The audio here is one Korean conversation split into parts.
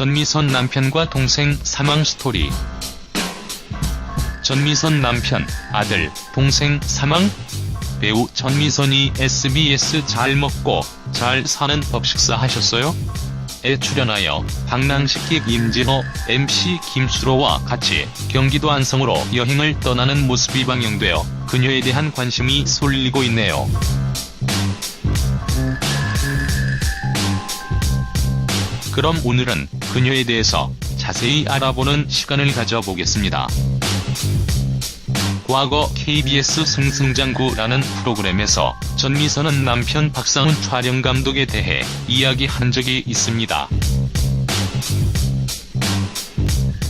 전미선 남편과 동생 사망 스토리. 전미선 남편, 아들, 동생 사망? 배우 전미선이 SBS 잘 먹고 잘 사는 법 식사하셨어요? 에 출연하여 방랑식기 임진호, MC 김수로와 같이 경기도 안성으로 여행을 떠나는 모습이 방영되어 그녀에 대한 관심이 쏠리고 있네요. 그럼 오늘은 그녀에 대해서 자세히 알아보는 시간을 가져보겠습니다. 과거 KBS 승승장구라는 프로그램에서 전미선은 남편 박상훈 촬영감독에 대해 이야기한 적이 있습니다.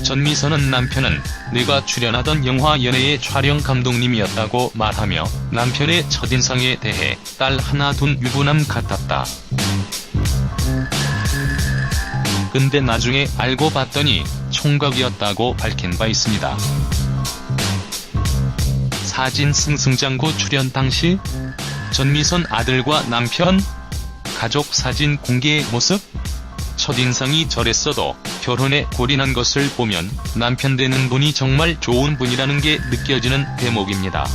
전미선은 남편은 내가 출연하던 영화 연애의 촬영 감독님이었다고 말하며 남편의 첫인상에 대해 딸 하나 둔 유부남 같았다. 근데 나중에 알고 봤더니 총각이었다고 밝힌 바 있습니다. 사진 승승장구 출연 당시 전미선 아들과 남편 가족 사진 공개 모습? 첫인상이 저랬어도 결혼에 골인한 것을 보면 남편 되는 분이 정말 좋은 분이라는 게 느껴지는 대목입니다.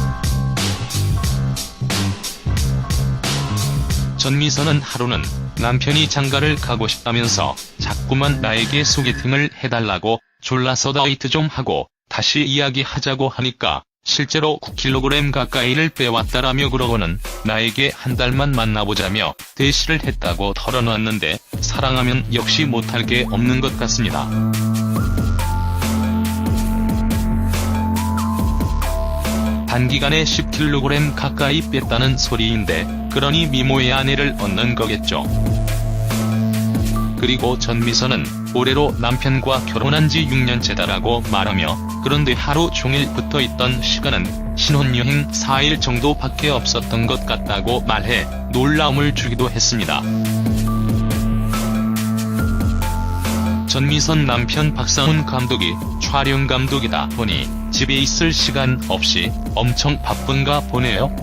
전미선은 하루는 남편이 장가를 가고 싶다면서 자꾸만 나에게 소개팅을 해달라고 졸라서 다이어트 좀 하고 다시 이야기하자고 하니까 실제로 9kg 가까이를 빼왔다라며 그러고는 나에게 한 달만 만나보자며 대시를 했다고 털어놨는데 사랑하면 역시 못할 게 없는 것 같습니다. 단기간에 10kg 가까이 뺐다는 소리인데 그러니 미모의 아내를 얻는 거겠죠. 그리고 전미선은 올해로 남편과 결혼한 지 6년째다라고 말하며 그런데 하루 종일 붙어있던 시간은 신혼여행 4일 정도밖에 없었던 것 같다고 말해 놀라움을 주기도 했습니다. 전미선 남편 박상훈 감독이 촬영 감독이다 보니 집에 있을 시간 없이 엄청 바쁜가 보네요.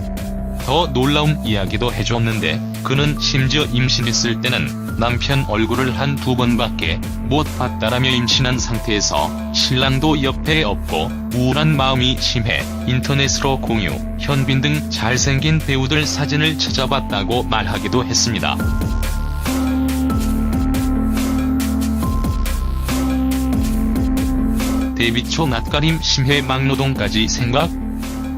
더 놀라운 이야기도 해줬는데 그는 심지어 임신했을 때는 남편 얼굴을 한 2번밖에 못 봤다라며 임신한 상태에서 신랑도 옆에 없고 우울한 마음이 심해 인터넷으로 공유, 현빈 등 잘생긴 배우들 사진을 찾아봤다고 말하기도 했습니다. 데뷔 초 낯가림 심해 막노동까지 생각?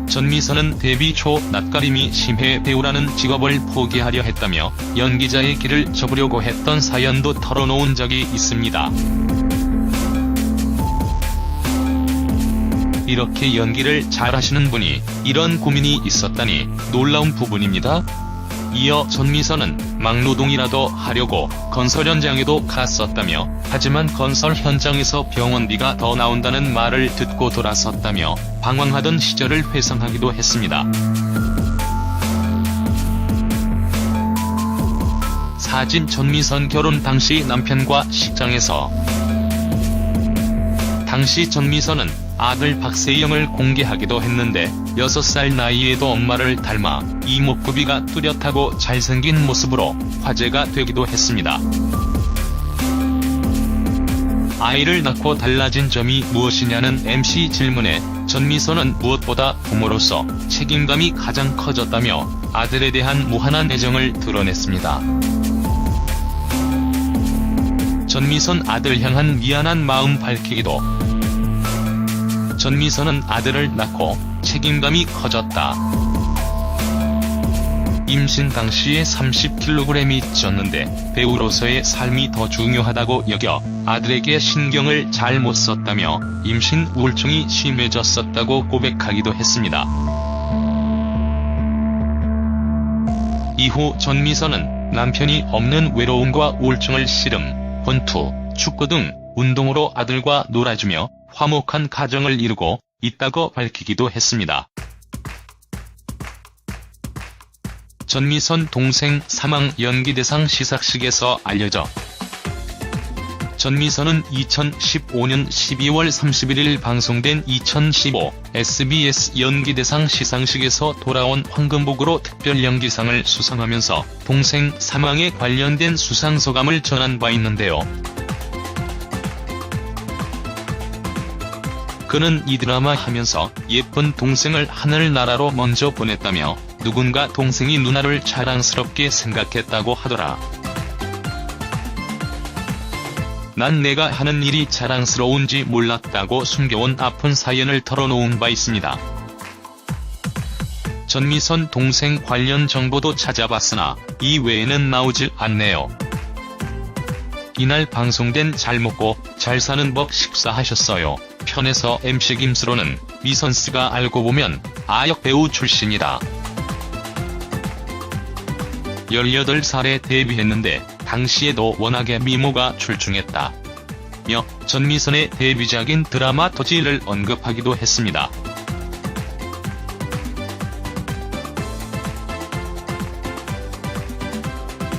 전미선은 데뷔 초 낯가림이 심해 배우라는 직업을 포기하려 했다며 연기자의 길을 접으려고 했던 사연도 털어놓은 적이 있습니다. 이렇게 연기를 잘하시는 분이 이런 고민이 있었다니 놀라운 부분입니다. 이어 전미선은 막노동이라도 하려고 건설 현장에도 갔었다며 하지만 건설 현장에서 병원비가 더 나온다는 말을 듣고 돌아섰다며 방황하던 시절을 회상하기도 했습니다. 사진 전미선 결혼 당시 남편과 식장에서 당시 전미선은 아들 박세영을 공개하기도 했는데 6살 나이에도 엄마를 닮아 이목구비가 뚜렷하고 잘생긴 모습으로 화제가 되기도 했습니다. 아이를 낳고 달라진 점이 무엇이냐는 MC 질문에 전미선은 무엇보다 부모로서 책임감이 가장 커졌다며 아들에 대한 무한한 애정을 드러냈습니다. 전미선 아들 향한 미안한 마음 밝히기도. 전미선은 아들을 낳고 책임감이 커졌다. 임신 당시에 30kg이 쪘는데 배우로서의 삶이 더 중요하다고 여겨 아들에게 신경을 잘 못 썼다며 임신 우울증이 심해졌었다고 고백하기도 했습니다. 이후 전미선은 남편이 없는 외로움과 우울증을 씨름, 권투, 축구 등 운동으로 아들과 놀아주며 화목한 가정을 이루고 있다고 밝히기도 했습니다. 전미선 동생 사망 연기대상 시상식에서 알려져 전미선은 2015년 12월 31일 방송된 2015 SBS 연기대상 시상식에서 돌아온 황금복으로 특별연기상을 수상하면서 동생 사망에 관련된 수상소감을 전한 바 있는데요. 그는 이 드라마 하면서 예쁜 동생을 하늘나라로 먼저 보냈다며 누군가 동생이 누나를 자랑스럽게 생각했다고 하더라. 난 내가 하는 일이 자랑스러운지 몰랐다고 숨겨온 아픈 사연을 털어놓은 바 있습니다. 전미선 동생 관련 정보도 찾아봤으나 이 외에는 나오질 않네요. 이날 방송된 잘 먹고 잘 사는 법 식사하셨어요 편에서 MC 김수로는 미선씨가 알고 보면 아역 배우 출신이다. 18살에 데뷔했는데 당시에도 워낙에 미모가 출중했다. 며 전미선의 데뷔작인 드라마 토지를 언급하기도 했습니다.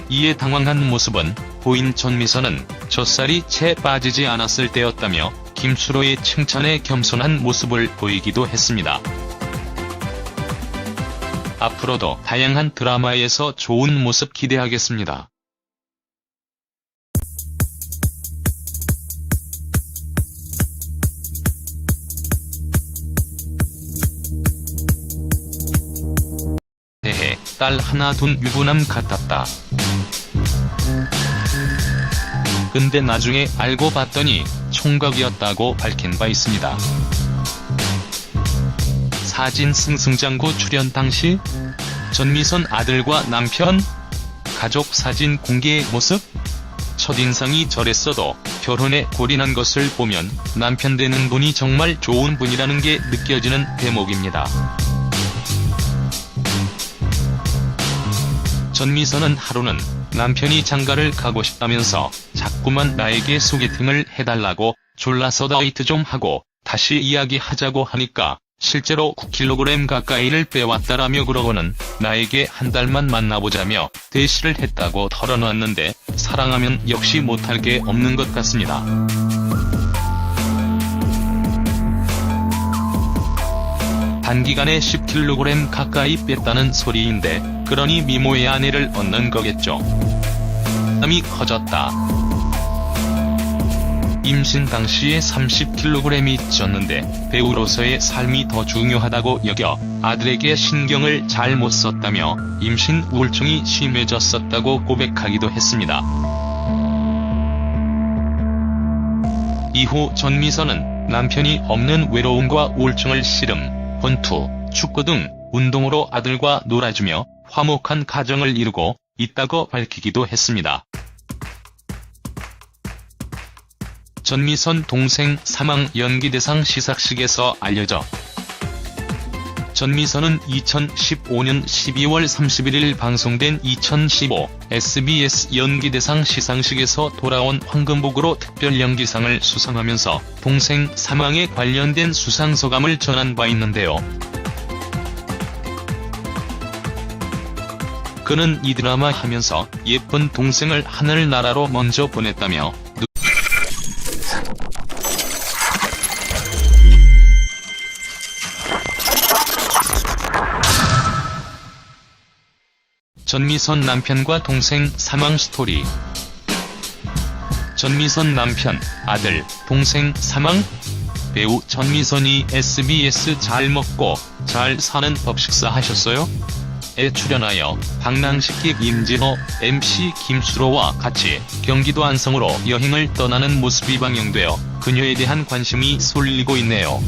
이에 당황한 모습은 보인 전미선은 젖살이 채 빠지지 않았을 때였다며 김수로의 칭찬에 겸손한 모습을 보이기도 했습니다. 앞으로도 다양한 드라마에서 좋은 모습 기대하겠습니다. 대해 딸 하나 둔 유부남 같았다. 근데 나중에 알고 봤더니 총각이었다고 밝힌 바 있습니다. 사진 승승장구 출연 당시 전미선 아들과 남편 가족 사진 공개 모습 첫인상이 저랬어도 결혼에 골인한 것을 보면 남편 되는 분이 정말 좋은 분이라는 게 느껴지는 대목입니다. 전미선은 하루는 남편이 장가를 가고 싶다면서 자꾸만 나에게 소개팅을 해달라고 졸라서 다이어트 좀 하고 다시 이야기하자고 하니까 실제로 9kg 가까이를 빼왔다라며 그러고는 나에게 한 달만 만나보자며 대시를 했다고 털어놨는데 사랑하면 역시 못할 게 없는 것 같습니다. 단기간에 10kg 가까이 뺐다는 소리인데 그러니 미모의 아내를 얻는 거겠죠. 땀이 커졌다. 임신 당시에 30kg이 쪘는데 배우로서의 삶이 더 중요하다고 여겨 아들에게 신경을 잘 못 썼다며 임신 우울증이 심해졌었다고 고백하기도 했습니다. 이후 전미선은 남편이 없는 외로움과 우울증을 씨름, 권투, 축구 등 운동으로 아들과 놀아주며 화목한 가정을 이루고 있다고 밝히기도 했습니다. 전미선 동생 사망 연기대상 시상식에서 알려져 전미선은 2015년 12월 31일 방송된 2015 SBS 연기대상 시상식에서 돌아온 황금복으로 특별연기상을 수상하면서 동생 사망에 관련된 수상소감을 전한 바 있는데요. 그는 이 드라마 하면서 예쁜 동생을 하늘나라로 먼저 보냈다며 전미선 남편과 동생 사망 스토리. 전미선 남편, 아들, 동생 사망? 배우 전미선이 SBS 잘 먹고 잘 사는 법 식사하셨어요? 에 출연하여 방랑식객 임진호, MC 김수로와 같이 경기도 안성으로 여행을 떠나는 모습이 방영되어 그녀에 대한 관심이 쏠리고 있네요.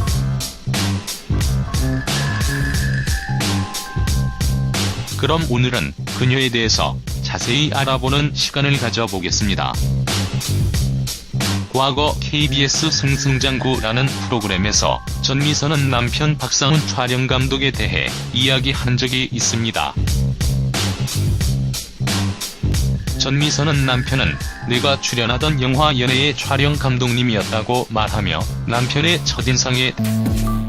그럼 오늘은 그녀에 대해서 자세히 알아보는 시간을 가져보겠습니다. 과거 KBS 승승장구라는 프로그램에서 전미선은 남편 박상훈 촬영감독에 대해 이야기한 적이 있습니다. 전미선은 남편은 내가 출연하던 영화 연애의 촬영 감독님이었다고 말하며 남편의 첫인상에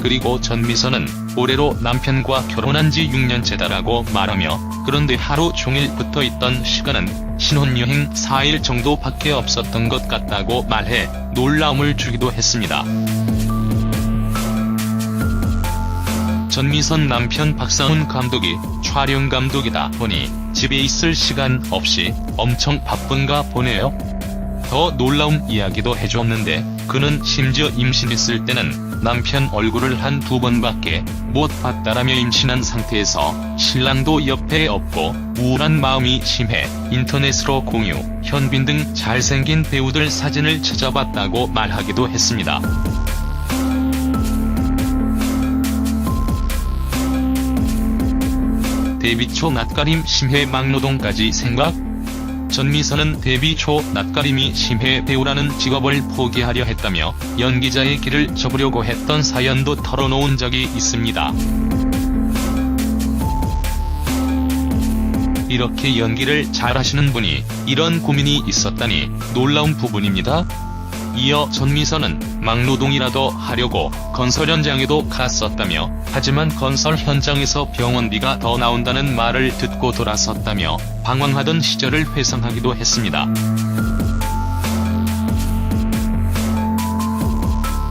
그리고 전미선은 올해로 남편과 결혼한 지 6년째다라고 말하며 그런데 하루 종일 붙어있던 시간은 신혼여행 4일 정도밖에 없었던 것 같다고 말해 놀라움을 주기도 했습니다. 전미선 남편 박상훈 감독이 촬영 감독이다 보니 집에 있을 시간 없이 엄청 바쁜가 보네요. 더 놀라운 이야기도 해줬는데 그는 심지어 임신했을 때는 남편 얼굴을 한두 번밖에 못 봤다라며 임신한 상태에서 신랑도 옆에 없고 우울한 마음이 심해 인터넷으로 공유, 현빈 등 잘생긴 배우들 사진을 찾아봤다고 말하기도 했습니다. 데뷔 초 낯가림 심해 막노동까지 생각? 전미선은 데뷔 초 낯가림이 심해 배우라는 직업을 포기하려 했다며 연기자의 길을 접으려고 했던 사연도 털어놓은 적이 있습니다. 이렇게 연기를 잘하시는 분이 이런 고민이 있었다니 놀라운 부분입니다. 이어 전미선은 막노동이라도 하려고 건설 현장에도 갔었다며 하지만 건설 현장에서 병원비가 더 나온다는 말을 듣고 돌아섰다며 방황하던 시절을 회상하기도 했습니다.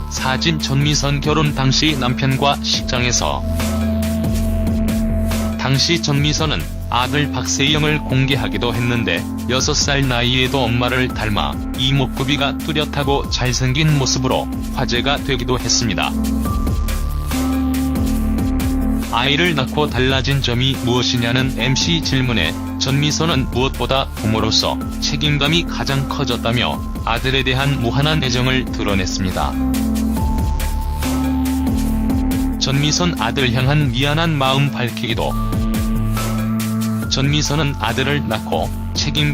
사진 전미선 결혼 당시 남편과 식장에서 당시 전미선은 아들 박세영을 공개하기도 했는데 6살 나이에도 엄마를 닮아 이목구비가 뚜렷하고 잘생긴 모습으로 화제가 되기도 했습니다. 아이를 낳고 달라진 점이 무엇이냐는 MC 질문에 전미선은 무엇보다 부모로서 책임감이 가장 커졌다며 아들에 대한 무한한 애정을 드러냈습니다. 전미선 아들 향한 미안한 마음 밝히기도. 전미선은 아들을 낳고 책임감